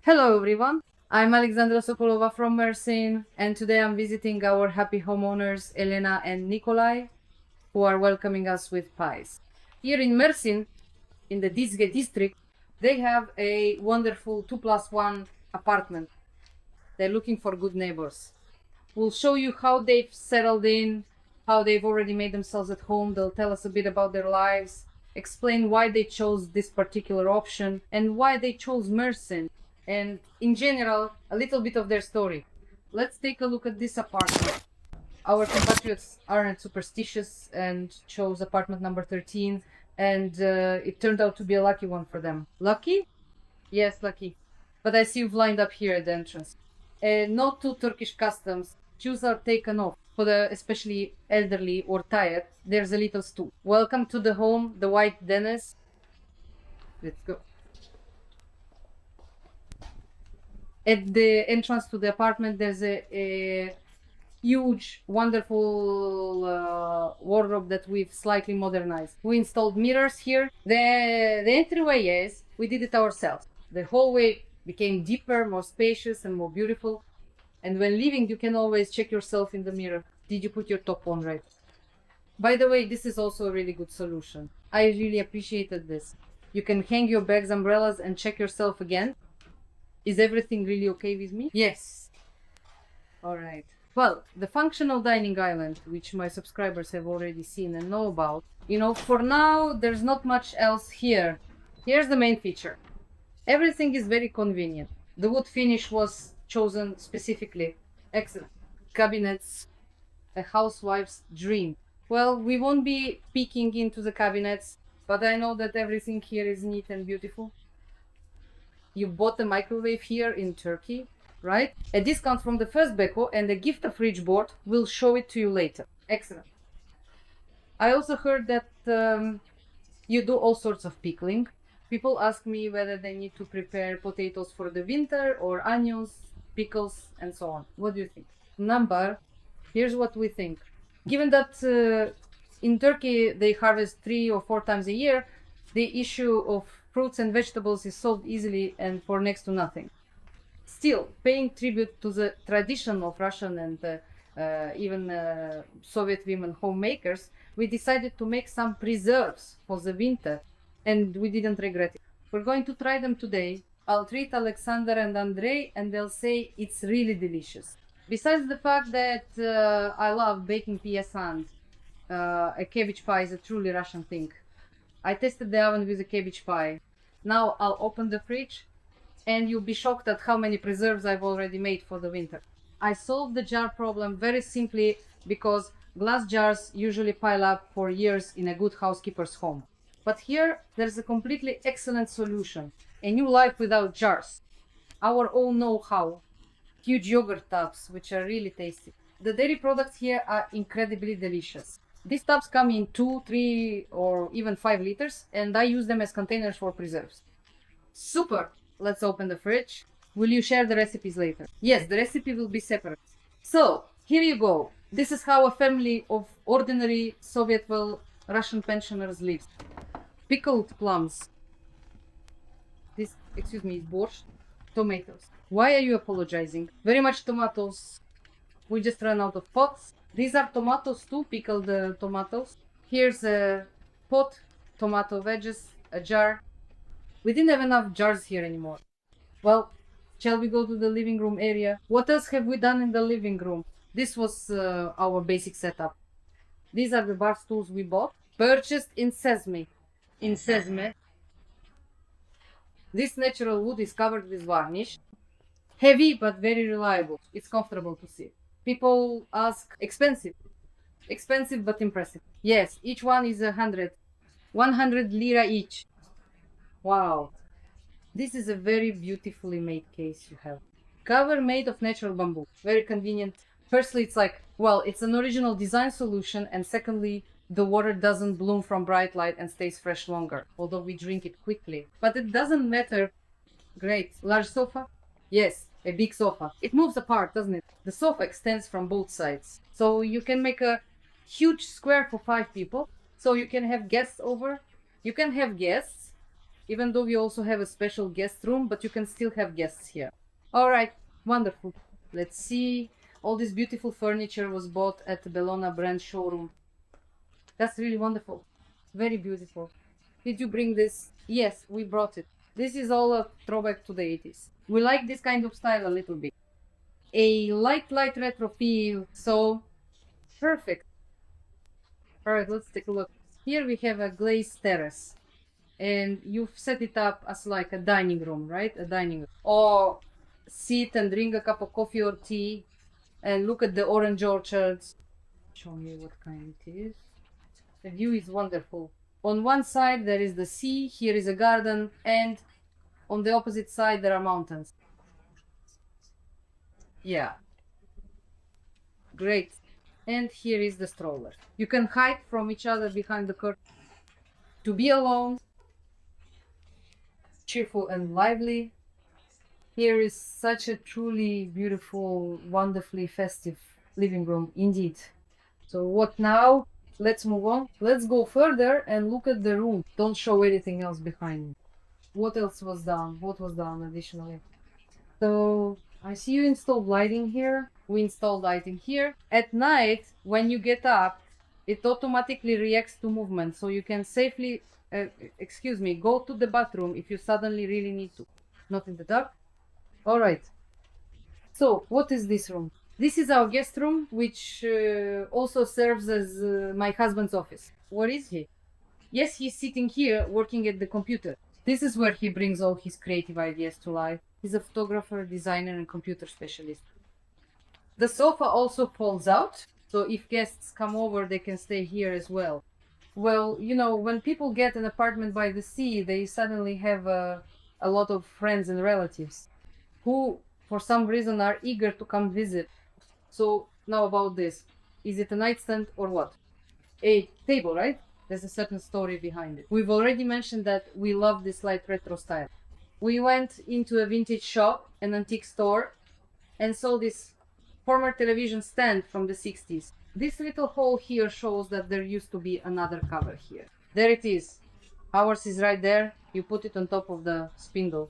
Hello everyone, I'm Alexandra Sokolova from Mersin, and today I'm visiting our happy homeowners Elena and Nikolai, who are welcoming us with pies. Here in Mersin, in the Dizge district, they have a wonderful 2+1 apartment. They're looking for good neighbors. We'll show you how they've settled in, how they've already made themselves at home. They'll tell us a bit about their lives, explain why they chose this particular option and why they chose Mersin, and in general, a little bit of their story. Let's take a look at this apartment. Our compatriots aren't superstitious and chose apartment number 13, and it turned out to be a lucky one for them. Lucky? Yes, lucky. But I see you've lined up here at the entrance. Not to Turkish customs. Shoes are taken off. For the especially elderly or tired, there's a little stool. Welcome to the home, the white Dennis. Let's go. At the entrance to the apartment, there's a huge, wonderful wardrobe that we've slightly modernized. We installed mirrors here. The entryway, yes, we did it ourselves. The hallway became deeper, more spacious, and more beautiful. And when leaving, you can always check yourself in the mirror. Did you put your top on right? By the way, this is also a really good solution. I really appreciated this. You can hang your bags, umbrellas, and check yourself again. Is everything really okay with me? Yes. All right. Well, the functional dining island, which my subscribers have already seen and know about, for now, there's not much else here. Here's the main feature. Everything is very convenient. The wood finish was chosen specifically. Excellent. Cabinets, a housewife's dream. Well, we won't be peeking into the cabinets, but I know that everything here is neat and beautiful. You bought a microwave here in Turkey, right? A discount from the first Beko and a gift of fridge board. We'll show it to you later. Excellent. I also heard that you do all sorts of pickling. People ask me whether they need to prepare potatoes for the winter or onions, pickles, and so on. What do you think? Number, here's what we think. Given that in Turkey they harvest 3 or 4 times a year, the issue of fruits and vegetables is solved easily and for next to nothing. Still, paying tribute to the tradition of Russian and even Soviet women homemakers, we decided to make some preserves for the winter, and we didn't regret it. We're going to try them today. I'll treat Alexander and Andrei, and they'll say it's really delicious. Besides the fact that I love baking piesand, a cabbage pie is a truly Russian thing. I tested the oven with a cabbage pie. Now I'll open the fridge and you'll be shocked at how many preserves I've already made for the winter. I solved the jar problem very simply because glass jars usually pile up for years in a good housekeeper's home. But here there's a completely excellent solution. A new life without jars. Our own know-how. Huge yogurt tubs, which are really tasty. The dairy products here are incredibly delicious. These tubs come in 2, 3, or even 5 liters, and I use them as containers for preserves. Super! Let's open the fridge. Will you share the recipes later? Yes, the recipe will be separate. So, here you go. This is how a family of ordinary Soviet, Russian pensioners lives. Pickled plums. This, is borscht. Tomatoes. Why are you apologizing? Very much tomatoes. We just ran out of pots. These are tomatoes too, pickled tomatoes. Here's a pot, tomato wedges, a jar. We didn't have enough jars here anymore. Well, shall we go to the living room area? What else have we done in the living room? This was our basic setup. These are the bar stools we bought, purchased in Sesme. In Sesme. This natural wood is covered with varnish. Heavy but very reliable. It's comfortable to sit. People ask, expensive. Expensive but impressive. Yes, each one is 100 lira each. Wow. This is a very beautifully made case you have. Cover made of natural bamboo. Very convenient. Firstly, it's it's an original design solution, and secondly, the water doesn't bloom from bright light and stays fresh longer, although we drink it quickly. But it doesn't matter. Great. Large sofa? Yes, a big sofa. It moves apart, doesn't it? The sofa extends from both sides. So you can make a huge square for 5 people. So you can have guests over. You can have guests even though we also have a special guest room, but you can still have guests here. All right, wonderful. Let's see. All this beautiful furniture was bought at the Bellona brand showroom. That's really wonderful. Very beautiful. Did you bring this? Yes, we brought it. This is all a throwback to the 80s. We like this kind of style a little bit. A light retro feel, so perfect. All right, let's take a look. Here we have a glazed terrace, and you've set it up as like a dining room, right? A dining room. Or sit and drink a cup of coffee or tea and look at the orange orchards. Show me what kind it is. The view is wonderful. On one side there is the sea, here is a garden, and on the opposite side there are mountains. Yeah. Great. And here is the stroller. You can hide from each other behind the curtain. To be alone, cheerful and lively. Here is such a truly beautiful, wonderfully festive living room indeed. So what now? Let's move on. Let's go further and look at the room. Don't show anything else behind me. What else was done? What was done additionally? So I see you installed lighting here. We installed lighting here. At night, when you get up, it automatically reacts to movement. So you can safely, go to the bathroom if you suddenly really need to. Not in the dark. All right. So what is this room? This is our guest room, which also serves as my husband's office. Where is he? Yes, he's sitting here working at the computer. This is where he brings all his creative ideas to life. He's a photographer, designer, and computer specialist. The sofa also folds out, so if guests come over, they can stay here as well. Well, you know, when people get an apartment by the sea, they suddenly have a lot of friends and relatives who, for some reason, are eager to come visit. So now about this. Is it a nightstand or what? A table, right? There's a certain story behind it. We've already mentioned that we love this light retro style. We went into a vintage shop, an antique store, and saw this former television stand from the 60s. This little hole here shows that there used to be another cover here. There it is. Ours is right there. You put it on top of the spindle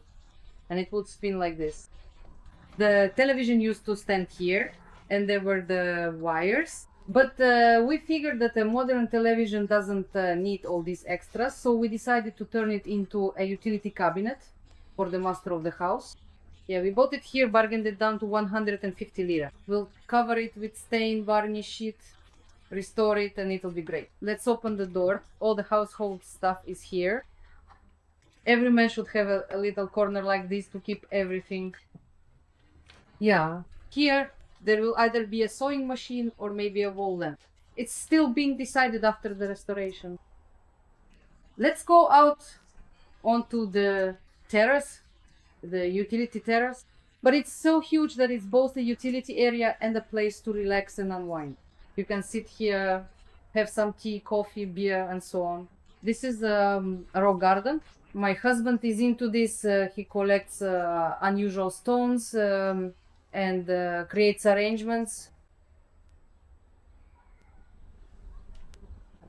and it would spin like this. The television used to stand here and there were the wires. But we figured that a modern television doesn't need all these extras, so we decided to turn it into a utility cabinet for the master of the house. Yeah, we bought it here, bargained it down to 150 lira. We'll cover it with stain, varnish it, restore it, and it'll be great. Let's open the door. All the household stuff is here. Every man should have a little corner like this to keep everything. Yeah, here there will either be a sewing machine or maybe a wall lamp. It's still being decided after the restoration. Let's go out onto the terrace, the utility terrace. But it's so huge that it's both a utility area and a place to relax and unwind. You can sit here, have some tea, coffee, beer, and so on. This is a rock garden. My husband is into this. He collects unusual stones and creates arrangements.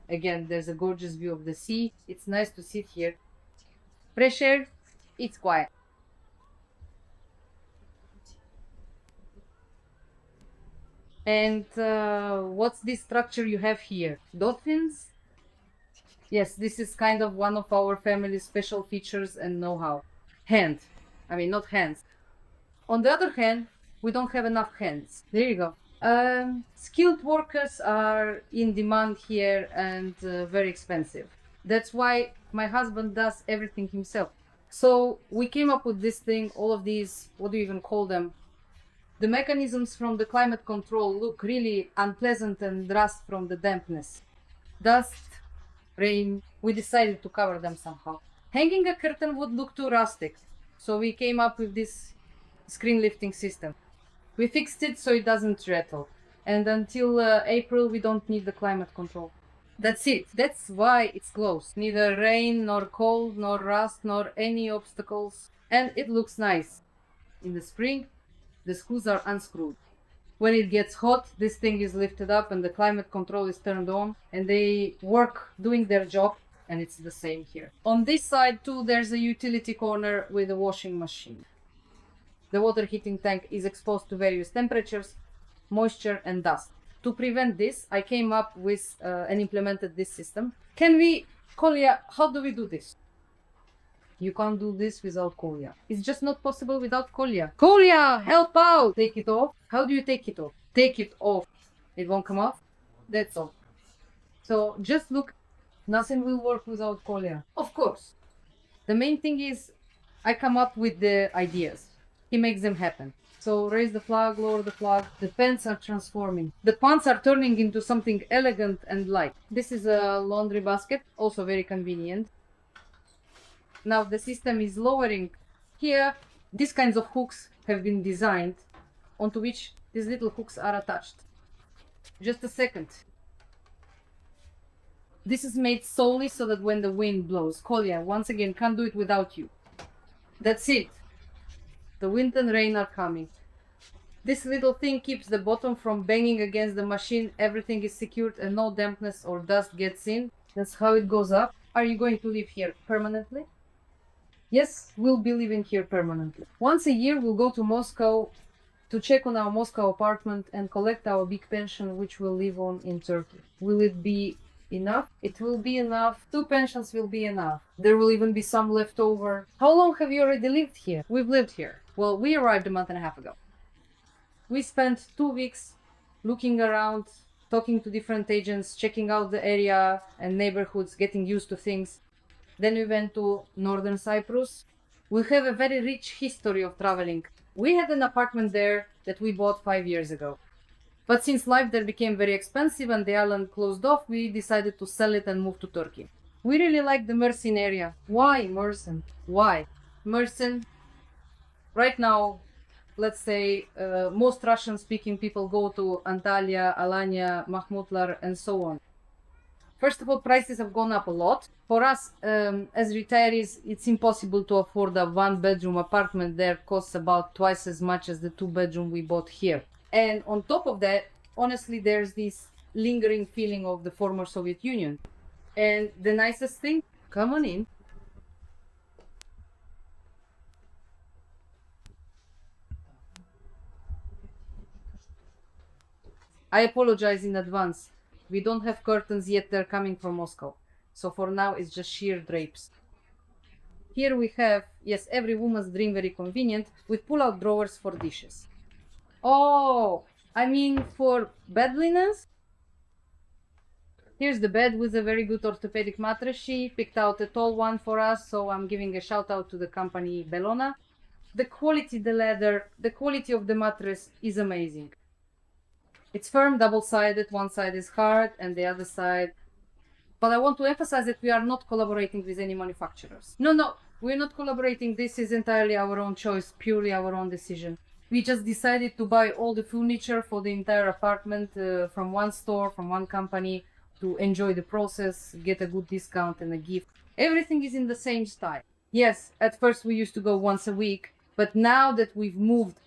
Again, there's a gorgeous view of the sea. It's nice to sit here. Fresh air, it's quiet. And what's this structure you have here? Dolphins? Yes, this is kind of one of our family's special features and know-how. Not hands. On the other hand, we don't have enough hands. There you go. Skilled workers are in demand here and very expensive. That's why my husband does everything himself. So we came up with this thing, all of these, what do you even call them? The mechanisms from the climate control look really unpleasant and rust from the dampness. Dust, rain, we decided to cover them somehow. Hanging a curtain would look too rustic, so we came up with this screen lifting system. We fixed it so it doesn't rattle, and until April we don't need the climate control. That's it. That's why it's closed. Neither rain, nor cold, nor rust, nor any obstacles. And it looks nice. In the spring, the screws are unscrewed. When it gets hot, this thing is lifted up and the climate control is turned on and they work doing their job and it's the same here. On this side too, there's a utility corner with a washing machine. The water heating tank is exposed to various temperatures, moisture and dust. To prevent this, I came up with and implemented this system. Kolya, how do we do this? You can't do this without Kolya. It's just not possible without Kolya. Kolya, help out! Take it off. How do you take it off? Take it off. It won't come off. That's all. So just look, nothing will work without Kolya. Of course. The main thing is I come up with the ideas. He makes them happen. So raise the flag, lower the flag. The pants are transforming. The pants are turning into something elegant and light. This is a laundry basket, also very convenient. Now the system is lowering. Here, these kinds of hooks have been designed onto which these little hooks are attached. Just a second. This is made solely so that when the wind blows, Kolya, once again, can't do it without you. That's it. The wind and rain are coming. This little thing keeps the bottom from banging against the machine. Everything is secured and no dampness or dust gets in. That's how it goes up. Are you going to live here permanently? Yes, we'll be living here permanently. Once a year, we'll go to Moscow to check on our Moscow apartment and collect our big pension, which we'll live on in Turkey. Will it be enough? It will be enough. 2 pensions will be enough. There will even be some left over. How long have you already lived here? We've lived here. Well, we arrived a month and a half ago. We spent 2 weeks looking around, talking to different agents, checking out the area and neighborhoods, getting used to things. Then we went to Northern Cyprus. We have a very rich history of traveling. We had an apartment there that we bought 5 years ago. But since life there became very expensive and the island closed off, we decided to sell it and move to Turkey. We really like the Mersin area. Why Mersin? Why? Mersin, right now, let's say most Russian-speaking people go to Antalya, Alanya, Mahmutlar, and so on. First of all, prices have gone up a lot. For us, as retirees, it's impossible to afford a 1-bedroom apartment there. Costs about twice as much as the 2-bedroom we bought here. And on top of that, honestly, there's this lingering feeling of the former Soviet Union. And the nicest thing, come on in. I apologize in advance. We don't have curtains yet, they're coming from Moscow. So for now, it's just sheer drapes. Here we have, yes, every woman's dream, very convenient, with pull-out drawers for dishes. Oh, I mean for bed linens? Here's the bed with a very good orthopedic mattress. She picked out a tall one for us, so I'm giving a shout out to the company Bellona. The quality, the leather, the quality of the mattress is amazing. It's firm, double-sided, one side is hard and the other side. But I want to emphasize that we are not collaborating with any manufacturers. No, we're not collaborating. This is entirely our own choice, purely our own decision. We just decided to buy all the furniture for the entire apartment from one store, from one company, to enjoy the process, get a good discount and a gift. Everything is in the same style. Yes, at first we used to go once a week, but now that we've moved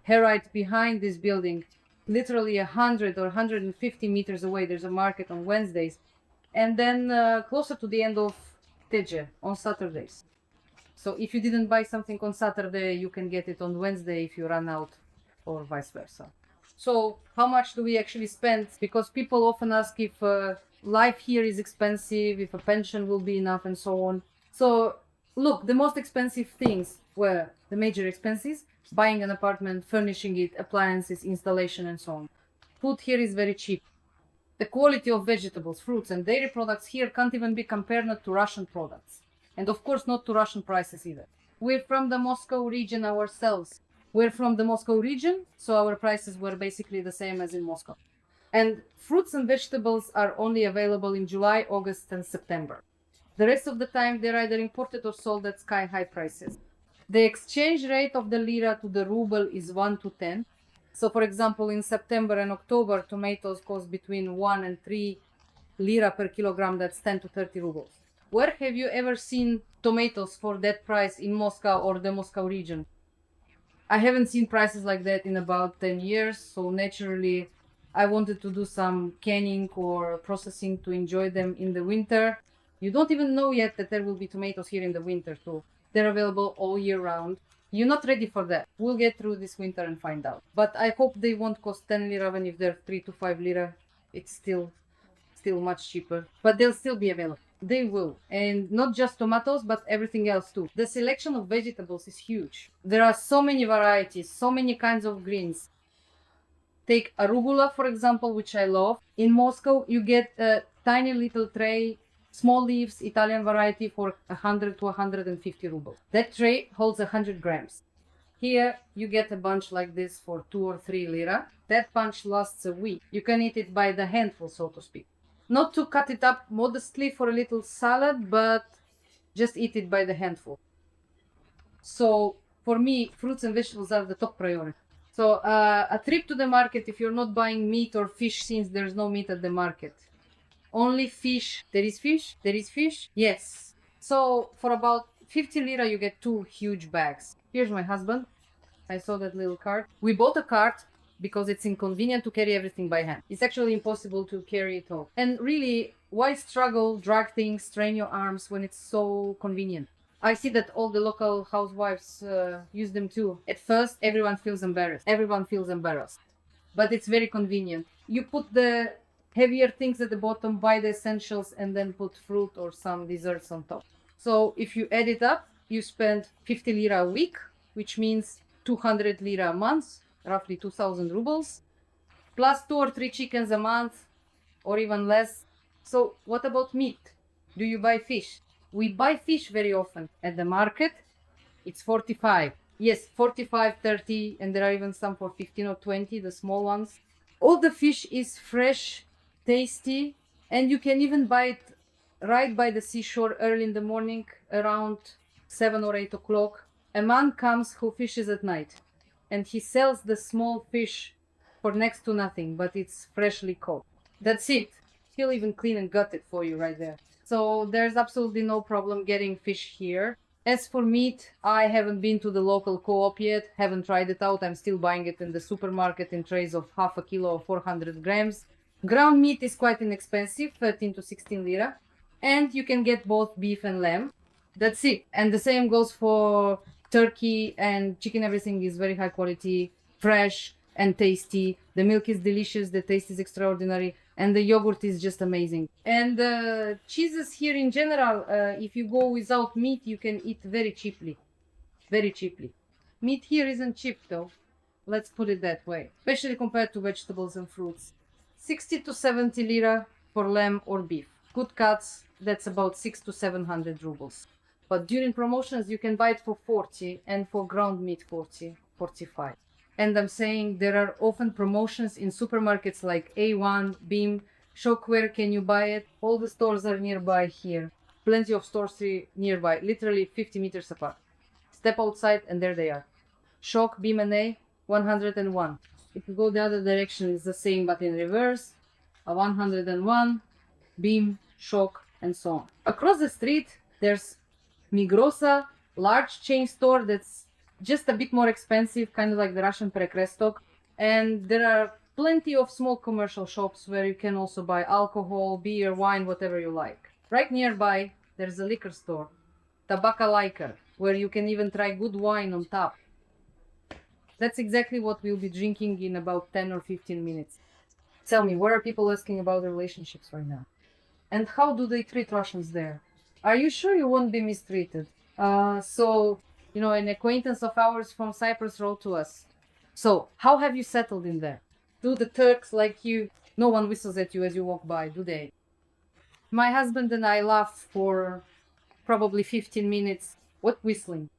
right behind this building, literally 100 or 150 meters away, there's a market on Wednesdays, and then closer to the end of Teje on Saturdays. So if you didn't buy something on Saturday, you can get it on Wednesday if you run out, or vice versa. So how much do we actually spend? Because people often ask if life here is expensive, if a pension will be enough, and so on. So look, the most expensive things were the major expenses: buying an apartment, furnishing it, appliances, installation, and so on. Food here is very cheap. The quality of vegetables, fruits, and dairy products here can't even be compared to Russian products. And of course not to Russian prices either. We're from the Moscow region ourselves. We're from the Moscow region, so our prices were basically the same as in Moscow. And fruits and vegetables are only available in July, August, and September. The rest of the time they're either imported or sold at sky-high prices. The exchange rate of the lira to the ruble is 1 to 10. So for example, in September and October, tomatoes cost between 1 and 3 lira per kilogram, that's 10 to 30 rubles. Where have you ever seen tomatoes for that price in Moscow or the Moscow region? I haven't seen prices like that in about 10 years, so naturally I wanted to do some canning or processing to enjoy them in the winter. You don't even know yet that there will be tomatoes here in the winter too. They're available all year round. You're not ready for that. We'll get through this winter and find out. But I hope they won't cost 10 lira, even if they're 3 to 5 lira. It's still much cheaper, but they'll still be available. They will. And not just tomatoes, but everything else too. The selection of vegetables is huge. There are so many varieties, so many kinds of greens. Take arugula, for example, which I love. In Moscow, you get a tiny little tray, small leaves, Italian variety for 100 to 150 rubles. That tray holds 100 grams. Here, you get a bunch like this for 2 or 3 lira. That bunch lasts a week. You can eat it by the handful, so to speak. Not to cut it up modestly for a little salad, but just eat it by the handful. So for me, fruits and vegetables are the top priority. So a trip to the market, if you're not buying meat or fish, since there's no meat at the market. Only fish. There is fish? There is fish? Yes. So for about 50 lira, you get 2 huge bags. Here's my husband. I saw that little cart. We bought a cart because it's inconvenient to carry everything by hand. It's actually impossible to carry it all. And really, why struggle, drag things, strain your arms when it's so convenient? I see that all the local housewives use them too. At first, everyone feels embarrassed. But it's very convenient. You put the heavier things at the bottom, buy the essentials, and then put fruit or some desserts on top. So if you add it up, you spend 50 lira a week, which means 200 lira a month, roughly 2,000 rubles, plus 2 or 3 chickens a month, or even less. So what about meat? Do you buy fish? We buy fish very often. At the market, it's 45. Yes, 45, 30, and there are even some for 15 or 20, the small ones. All the fish is fresh, tasty, and you can even buy it right by the seashore early in the morning, around 7 or 8 o'clock. A man comes who fishes at night, and he sells the small fish for next to nothing, but it's freshly caught. That's it. He'll even clean and gut it for you right there. So there's absolutely no problem getting fish here. As for meat, I haven't been to the local co-op yet, haven't tried it out. I'm still buying it in the supermarket in trays of half a kilo or 400 grams. Ground meat is quite inexpensive, 13 to 16 lira. And you can get both beef and lamb. That's it. And the same goes for turkey and chicken. Everything is very high quality, fresh and tasty. The milk is delicious, the taste is extraordinary, and the yogurt is just amazing. And cheeses here in general, if you go without meat, you can eat very cheaply. Very cheaply. Meat here isn't cheap though. Let's put it that way, especially compared to vegetables and fruits. 60 to 70 lira for lamb or beef. Good cuts, that's about 6 to 700 rubles. But during promotions, you can buy it for 40, and for ground meat 40, 45. And I'm saying there are often promotions in supermarkets like A1, Beam, Shock. Where can you buy it? All the stores are nearby here. Plenty of stores nearby, literally 50 meters apart. Step outside and there they are. Shock, Beam and A, 101. If you go the other direction, it's the same but in reverse. A 101, Beam, Shock, and so on. Across the street, there's Migrosa, large chain store that's just a bit more expensive, kind of like the Russian Perekrestok. And there are plenty of small commercial shops where you can also buy alcohol, beer, wine, whatever you like. Right nearby, there's a liquor store, Tabaka Liker, where you can even try good wine on tap. That's exactly what we'll be drinking in about 10 or 15 minutes. Tell me, what are people asking about the relationships right now? And how do they treat Russians there? Are you sure you won't be mistreated? An acquaintance of ours from Cyprus wrote to us. So, how have you settled in there? Do the Turks like you? No one whistles at you as you walk by, do they? My husband and I laughed for probably 15 minutes. What whistling?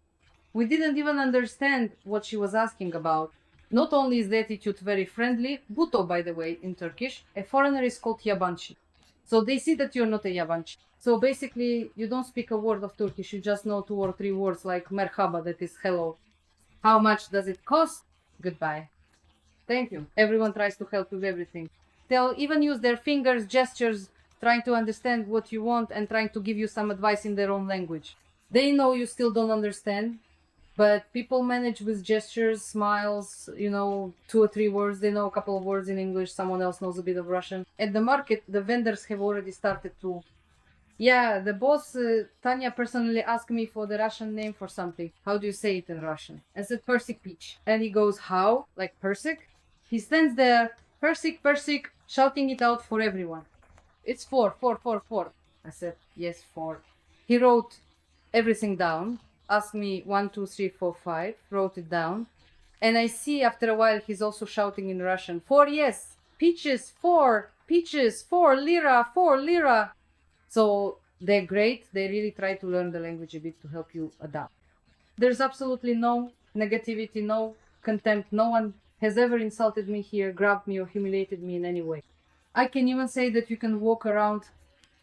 We didn't even understand what she was asking about. Not only is the attitude very friendly, buto, by the way, in Turkish, a foreigner is called yabancı. So they see that you're not a yabancı. So basically, you don't speak a word of Turkish, you just know 2 or 3 words like merhaba, that is hello. How much does it cost? Goodbye. Thank you. Everyone tries to help with everything. They'll even use their fingers, gestures, trying to understand what you want and trying to give you some advice in their own language. They know you still don't understand, but people manage with gestures, smiles, 2 or 3 words. They know a couple of words in English, someone else knows a bit of Russian. At the market, the vendors have already started to Yeah, the boss, Tanya, personally asked me for the Russian name for something. How do you say it in Russian? I said Persik peach. And he goes, how? Like Persik? He stands there, Persik, Persik, shouting it out for everyone. It's four, four, four, four. I said, yes, four. He wrote everything down, asked me 1, 2, 3, 4, 5, wrote it down. And I see after a while he's also shouting in Russian, four, yes, peaches, four, lira, 4 lira. So they're great. They really try to learn the language a bit to help you adapt. There's absolutely no negativity, no contempt. No one has ever insulted me here, grabbed me, or humiliated me in any way. I can even say that you can walk around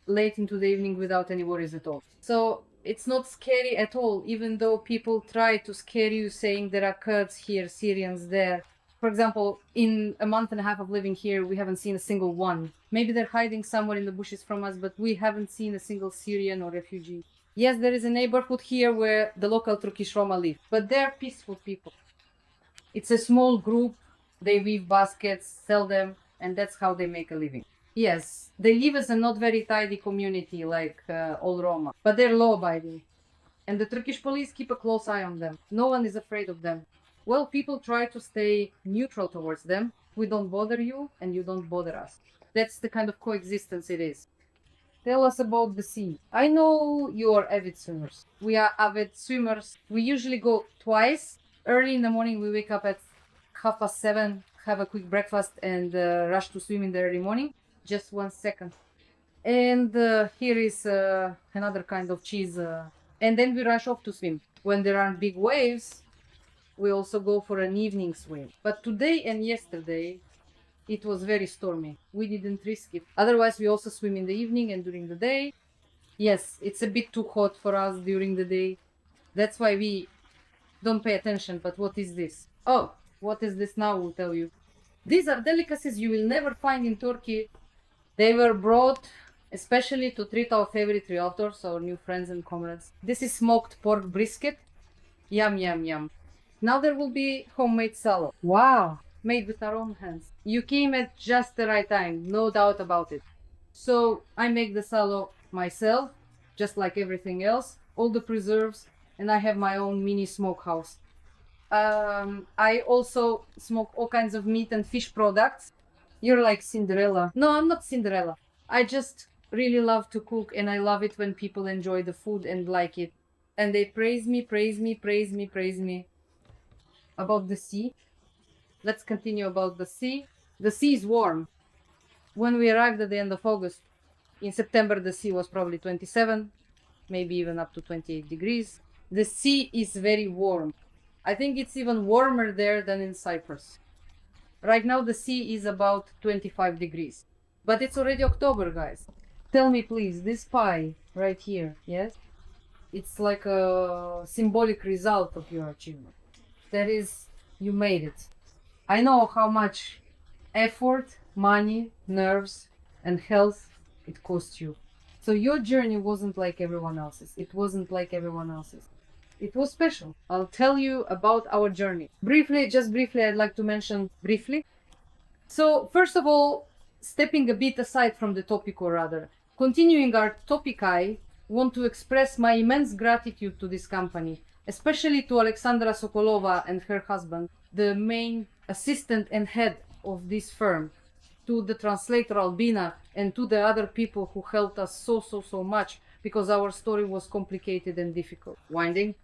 late into the evening without any worries at all. So it's not scary at all, even though people try to scare you saying there are Kurds here, Syrians there. For example, in a month and a half of living here, we haven't seen a single one. Maybe they're hiding somewhere in the bushes from us, but we haven't seen a single Syrian or refugee. Yes, there is a neighborhood here where the local Turkish Roma live, but they're peaceful people. It's a small group. They weave baskets, sell them, and that's how they make a living. Yes, they live as a not very tidy community like all Roma, but they're law-abiding. And the Turkish police keep a close eye on them. No one is afraid of them. Well, people try to stay neutral towards them. We don't bother you, and you don't bother us. That's the kind of coexistence it is. Tell us about the sea. I know you are avid swimmers. We are avid swimmers. We usually go twice. Early in the morning, we wake up at 7:30, have a quick breakfast, and rush to swim in the early morning. Just 1 second. And here is another kind of cheese. And then we rush off to swim. When there aren't big waves, we also go for an evening swim. But today and yesterday, it was very stormy. We didn't risk it. Otherwise, we also swim in the evening and during the day. Yes, it's a bit too hot for us during the day. That's why we don't pay attention. But what is this? Oh, what is this now? We'll tell you. These are delicacies you will never find in Turkey. They were brought especially to treat our favorite realtors, our new friends and comrades. This is smoked pork brisket. Yum, yum, yum. Now there will be homemade salad. Wow, made with our own hands. You came at just the right time, no doubt about it. So I make the salad myself, just like everything else, all the preserves, and I have my own mini smokehouse. I also smoke all kinds of meat and fish products. You're like Cinderella. No, I'm not Cinderella. I just really love to cook, and I love it when people enjoy the food and like it. And they praise me, praise me, praise me, praise me. About the sea. Let's continue about the sea. The sea is warm. When we arrived at the end of August, in September, the sea was probably 27, maybe even up to 28 degrees. The sea is very warm. I think it's even warmer there than in Cyprus. Right now, the sea is about 25 degrees. But it's already October, guys. Tell me, please, this pie right here, yes? It's like a symbolic result of your achievement. That is, you made it. I know how much effort, money, nerves, and health it cost you. So your journey wasn't like everyone else's. It wasn't like everyone else's. It was special. I'll tell you about our journey. Briefly, just briefly, I'd like to mention briefly. So, first of all, stepping a bit aside from the topic, or rather, continuing our topic, I want to express my immense gratitude to this company, especially to Alexandra Sokolova and her husband, the main assistant and head of this firm, to the translator Albina, and to the other people who helped us so much, because our story was complicated and difficult. Winding.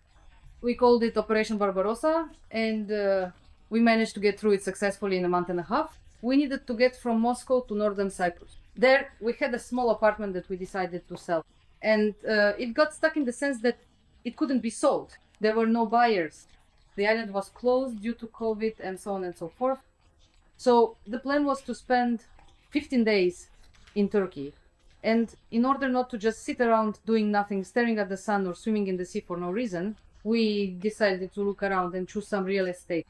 We called it Operation Barbarossa, and we managed to get through it successfully in a month and a half. We needed to get from Moscow to northern Cyprus. There, we had a small apartment that we decided to sell. And it got stuck in the sense that it couldn't be sold. There were no buyers. The island was closed due to COVID and so on and so forth. So the plan was to spend 15 days in Turkey. And in order not to just sit around doing nothing, staring at the sun or swimming in the sea for no reason, we decided to look around and choose some real estate.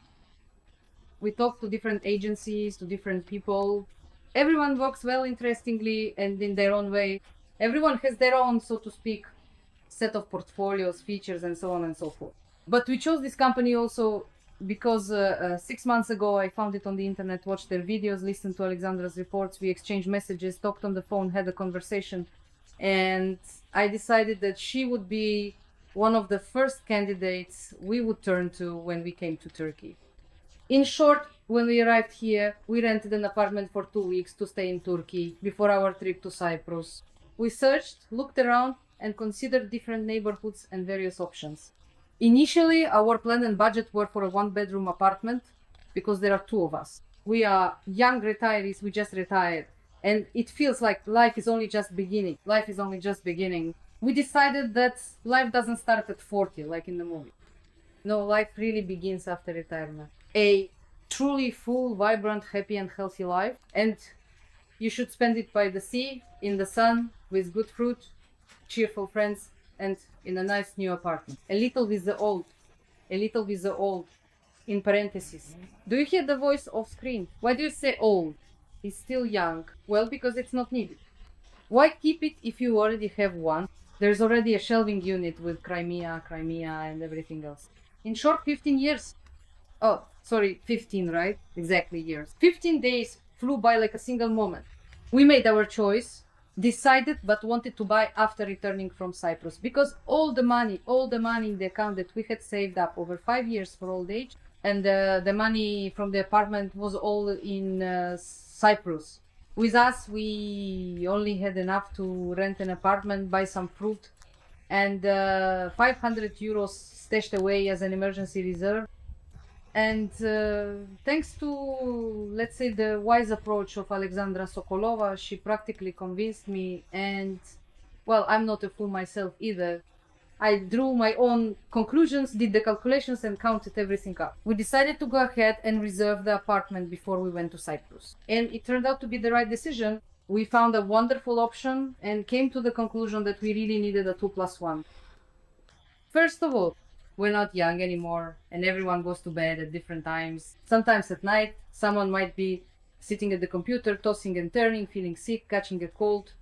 We talked to different agencies, to different people. Everyone works well, interestingly, and in their own way. Everyone has their own, so to speak, set of portfolios, features, and so on and so forth. But we chose this company also because 6 months ago I found it on the internet, watched their videos, listened to Alexandra's reports, we exchanged messages, talked on the phone, had a conversation, and I decided that she would be one of the first candidates we would turn to when we came to Turkey. In short, when we arrived here, we rented an apartment for 2 weeks to stay in Turkey before our trip to Cyprus. We searched, looked around, and considered different neighborhoods and various options. Initially, our plan and budget were for a one-bedroom apartment because there are two of us. We are young retirees, we just retired, and it feels like life is only just beginning. Life is only just beginning. We decided that life doesn't start at 40 like in the movie. No, life really begins after retirement. A truly full, vibrant, happy, and healthy life. And you should spend it by the sea, in the sun, with good fruit, cheerful friends, and in a nice new apartment. A little with the old. A little with the old. In parentheses. Do you hear the voice off screen? Why do you say old? He's still young. Well, because it's not needed. Why keep it if you already have one? There's already a shelving unit with Crimea, and everything else. In short, 15 years. Oh, sorry, 15, right? Exactly years. 15 days flew by like a single moment. We made our choice, decided, but wanted to buy after returning from Cyprus because all the money in the account that we had saved up over 5 years for old age, and the money from the apartment was all in Cyprus. With us, we only had enough to rent an apartment, buy some fruit, and 500 euros stashed away as an emergency reserve. And thanks to, let's say, the wise approach of Alexandra Sokolova, she practically convinced me. And, well, I'm not a fool myself either. I drew my own conclusions, did the calculations, and counted everything up. We decided to go ahead and reserve the apartment before we went to Cyprus. And it turned out to be the right decision. We found a wonderful option and came to the conclusion that we really needed a 2+1. First of all, we're not young anymore, and everyone goes to bed at different times. Sometimes at night, someone might be sitting at the computer, tossing and turning, feeling sick, catching a cold,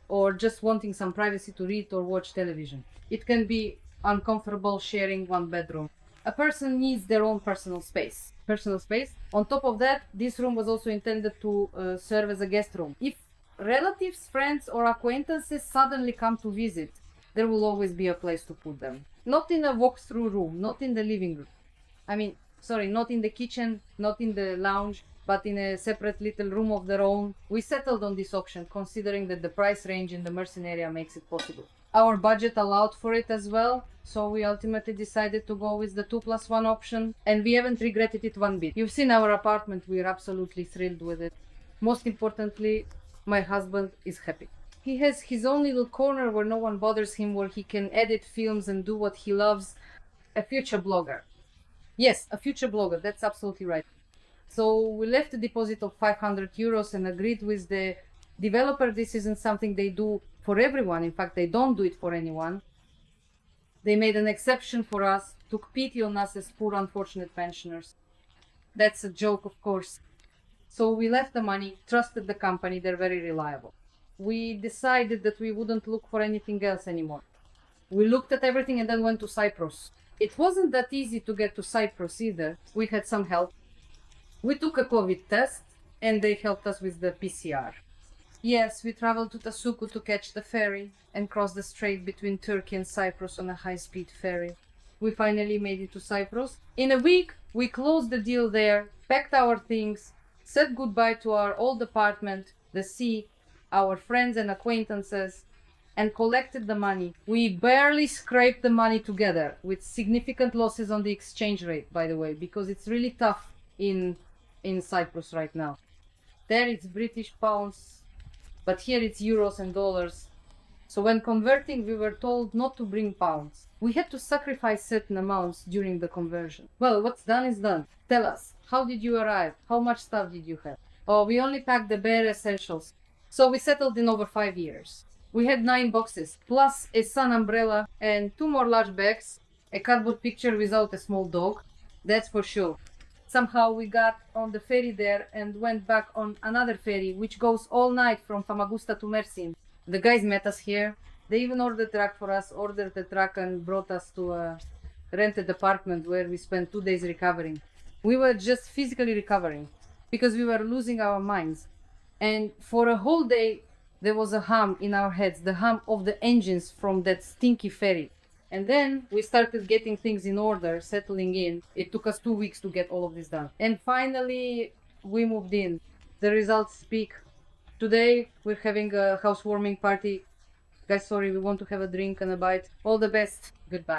or just wanting some privacy to read or watch television. It can be uncomfortable sharing one bedroom. A person needs their own personal space. On top of that, this room was also intended to serve as a guest room. If relatives, friends, or acquaintances suddenly come to visit, there will always be a place to put them. Not in a walk-through room, not in the living room. Not in the kitchen, not in the lounge, but in a separate little room of their own. We settled on this option, considering that the price range in the Mersin area makes it possible. Our budget allowed for it as well, so we ultimately decided to go with the 2+1 option, and we haven't regretted it one bit. You've seen our apartment, we're absolutely thrilled with it. Most importantly, my husband is happy. He has his own little corner where no one bothers him, where he can edit films and do what he loves. A future blogger. Yes, a future blogger, that's absolutely right. So we left a deposit of 500 euros and agreed with the developer this isn't something they do for everyone. In fact, they don't do it for anyone. They made an exception for us, took pity on us as poor unfortunate pensioners. That's a joke, of course. So we left the money, trusted the company, they're very reliable. We decided that we wouldn't look for anything else anymore. We looked at everything and then went to Cyprus. It wasn't that easy to get to Cyprus either. We had some help. We took a COVID test and they helped us with the PCR. Yes, we traveled to Tasuku to catch the ferry and cross the strait between Turkey and Cyprus on a high-speed ferry. We finally made it to Cyprus. In a week, we closed the deal there, packed our things, said goodbye to our old apartment, the sea, our friends and acquaintances, and collected the money. We barely scraped the money together, with significant losses on the exchange rate, by the way, because it's really tough in Cyprus right now. There it's British pounds, but here it's euros and dollars. So when converting, we were told not to bring pounds. We had to sacrifice certain amounts during the conversion. Well, what's done is done. Tell us, how did you arrive? How much stuff did you have? Oh, we only packed the bare essentials. So we settled in over 5 years. We had 9 boxes, plus a sun umbrella and 2 more large bags, a cardboard picture without a small dog, that's for sure. Somehow we got on the ferry there and went back on another ferry, which goes all night from Famagusta to Mersin. The guys met us here. They even ordered a truck for us, ordered a truck and brought us to a rented apartment where we spent 2 days recovering. We were just physically recovering because we were losing our minds. And for a whole day, there was a hum in our heads, the hum of the engines from that stinky ferry. And then we started getting things in order, settling in. It took us 2 weeks to get all of this done. And finally, we moved in. The results speak. Today, we're having a housewarming party. Guys, sorry, we want to have a drink and a bite. All the best. Goodbye.